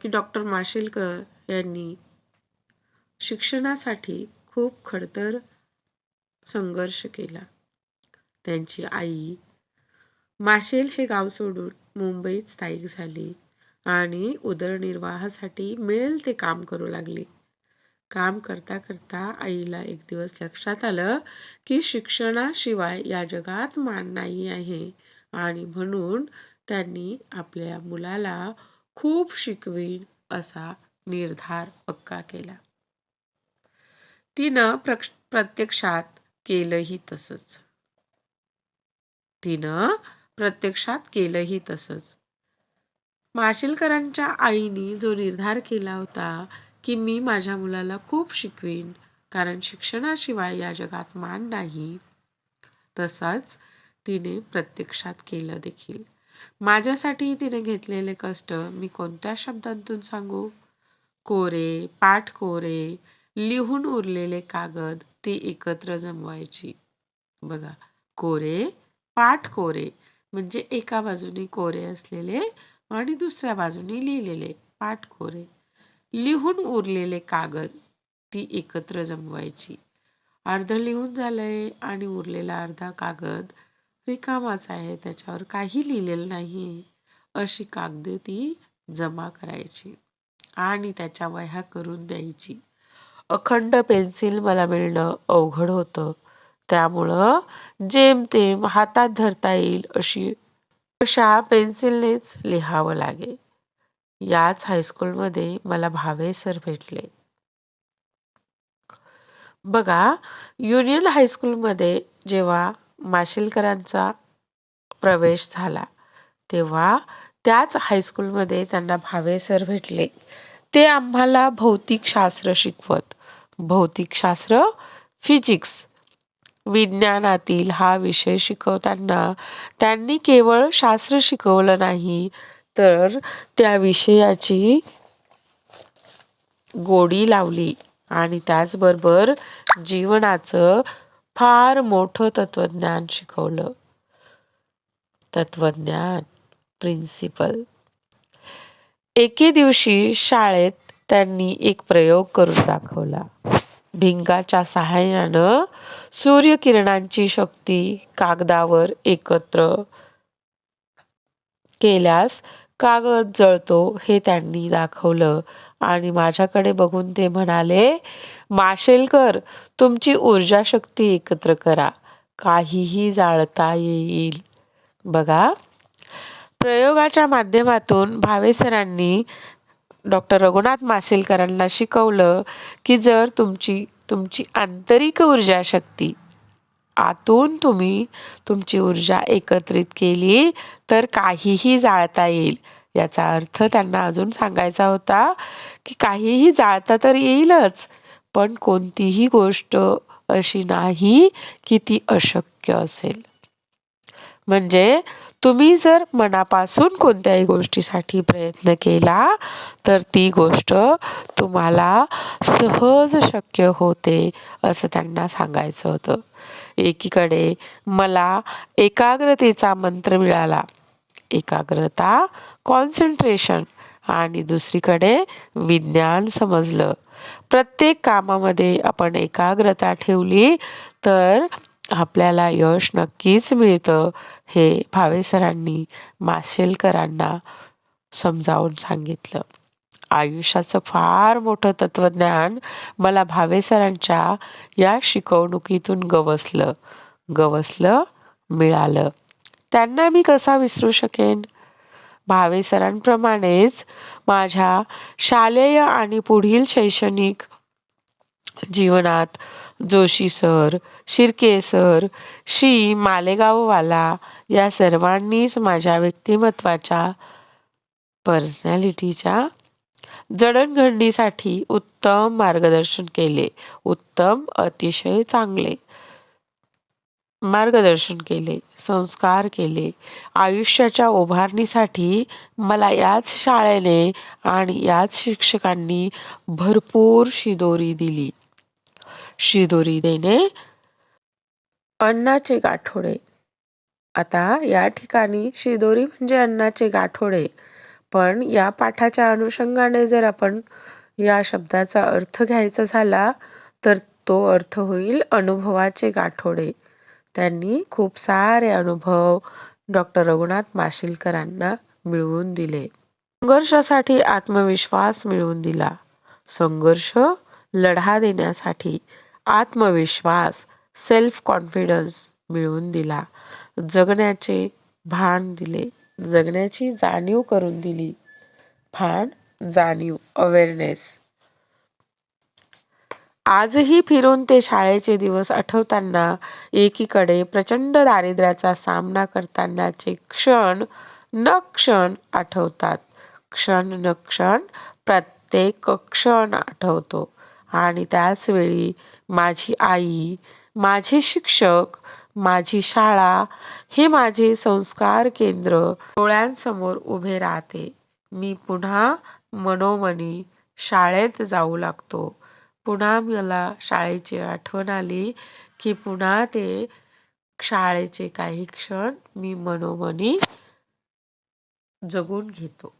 की डॉक्टर माशेलकर यांनी शिक्षणासाठी खूप खडतर संघर्ष केला. त्यांची आई माशेल हे गाव सोडून मुंबईत स्थायिक झाली आणि उदरनिर्वाहासाठी मिळेल ते काम करू लागली. काम करता करता आईला एक दिवस लक्षात आलं की शिक्षणाशिवाय या जगात मान नाही आहे आणि म्हणून त्यांनी आपल्या मुलाला खूप शिकवीन असा निर्धार पक्का केला. तिनं प्रत्यक्षात केलंही तसंच. माशेलकरांच्या आईने जो निर्धार केला होता की मी माझ्या मुलाला खूप शिकवीन कारण शिक्षणाशिवाय या जगात मान नाही, तसाच तिने प्रत्यक्षात केलं देखील. माझ्यासाठी तिने घेतलेले कष्ट मी कोणत्या शब्दांतून सांगू? कोरे, पाठ कोरे, लिहून उरलेले कागद ती एकत्र जमवायची. बघा, कोरे, पाठ कोरे म्हणजे एका बाजूने कोरे असलेले आणि दुसऱ्या बाजूने लिहिलेले पाठ कोरे. लिहून उरलेले कागद ती एकत्र जमवायची. अर्ध लिहून झालंय आणि उरलेला अर्धा कागद रिकामाच आहे, त्याच्यावर काही लिहिलेलं नाही, अशी कागदे ती जमा करायची आणि त्याच्या वह्या करून द्यायची. अखंड पेन्सिल मला मिळणं अवघड होतं, त्यामुळं जेमतेम हातात धरता येईल अशा पेन्सिलनेच लिहावं लागे. याच हायस्कूलमध्ये मला भावे सर भेटले. बघा, युनियन हायस्कूलमध्ये जेव्हा माशेलकरांचा प्रवेश झाला तेव्हा त्याच हायस्कूलमध्ये त्यांना भावे सर भेटले. ते आम्हाला भौतिकशास्त्र शिकवत. भौतिकशास्त्र, फिजिक्स, विज्ञानातील हा विषय शिकवताना त्यांनी केवळ शास्त्र शिकवलं नाही तर त्या विषयाची गोडी लावली आणि त्याचबरोबर जीवनाचं फार मोठं तत्वज्ञान शिकवलं. तत्वज्ञान, प्रिन्सिपल. एके दिवशी शाळेत त्यांनी एक प्रयोग करून दाखवला. भिंगाच्या सहाय्यानं सूर्यकिरणांची शक्ती कागदावर एकत्र केल्यास कागद जळतो हे त्यांनी दाखवलं आणि माझ्याकडे बघून ते म्हणाले, माशेलकर, तुमची ऊर्जा शक्ती एकत्र करा, काहीही जाळता येईल. बघा, प्रयोगाच्या माध्यमातून भावे सरांनी डॉक्टर रघुनाथ माशेलकरांना शिकवलं की जर तुमची आंतरिक ऊर्जा शक्ती आतून तुम्ही तुमची ऊर्जा एकत्रित केली तर काहीही जाळता येईल. याचा अर्थ त्यांना अजून सांगायचा होता की काहीही जाळता तर येईलच, पण कोणतीही गोष्ट अशी नाही की ती अशक्य असेल. म्हणजे तुम्ही जर मनापासून कोणत्याही गोष्टीसाठी प्रयत्न केला तर ती गोष्ट तुम्हाला सहज शक्य होते असं त्यांना सांगायचं होतं. एकीकडे मला एकाग्रतेचा मंत्र मिळाला, एकाग्रता, कॉन्सन्ट्रेशन, आणि दुसरीकडे विज्ञान समजलं. प्रत्येक कामामध्ये आपण एकाग्रता ठेवली तर आपल्याला यश नक्कीच मिळतं, हे भावे सरांनी माशेलकरांना समजावून सांगितलं. आयुष्याचं फार मोठं तत्वज्ञान मला भावे सरांच्या या शिकवणुकीतून मिळालं. त्यांना मी कसा विसरू शकेन? भावे सरांप्रमाणेच माझ्या शालेय आणि पुढील शैक्षणिक जीवनात जोशी सर, शिर्के सर, श्री मालेगाववाला या सर्वांनीच माझ्या व्यक्तिमत्वाच्या, पर्सनॅलिटीच्या जडणघडणीसाठी उत्तम मार्गदर्शन केले. उत्तम, अतिशय चांगले मार्गदर्शन केले, संस्कार केले. आयुष्याच्या उभारणीसाठी मला याच शाळेने आणि याच शिक्षकांनी भरपूर शिदोरी दिली. शिदोरी देणे, अन्नाचे गाठोडे. आता या ठिकाणी शिदोरी म्हणजे अन्नाचे गाठोडे, पण या पाठाच्या अनुषंगाने जर आपण या शब्दाचा अर्थ घ्यायचा झाला तर तो अर्थ होईल अनुभवाचे गाठोडे. त्यांनी खूप सारे अनुभव डॉक्टर रघुनाथ माशेलकरांना मिळवून दिले. संघर्षासाठी आत्मविश्वास मिळवून दिला. संघर्ष लढा देण्यासाठी आत्मविश्वास, सेल्फ कॉन्फिडन्स मिळवून दिला. जगण्याचे भान दिले, जगण्याची जाणीव करून दिली. भान, जाणीव, अवेअरनेस. आजही फिरून ते शाळेचे दिवस आठवताना एकीकडे प्रचंड दारिद्र्याचा सामना करतानाचे क्षण न क्षण आठवतात. क्षण न क्षण प्रत्येक क्षण आठवतो. आणि त्याच वेळी माझी आई, माझे शिक्षक, माझी शाळा, हे माझे संस्कार केंद्र डोळ्यांसमोर उभे राहते. मी पुन्हा मनोमनी शाळेत जाऊ लागतो. पुन्हा मला शाळेची आठवण आली की पुन्हा ते शाळेचे काही क्षण मी मनोमनी जगून घेतो.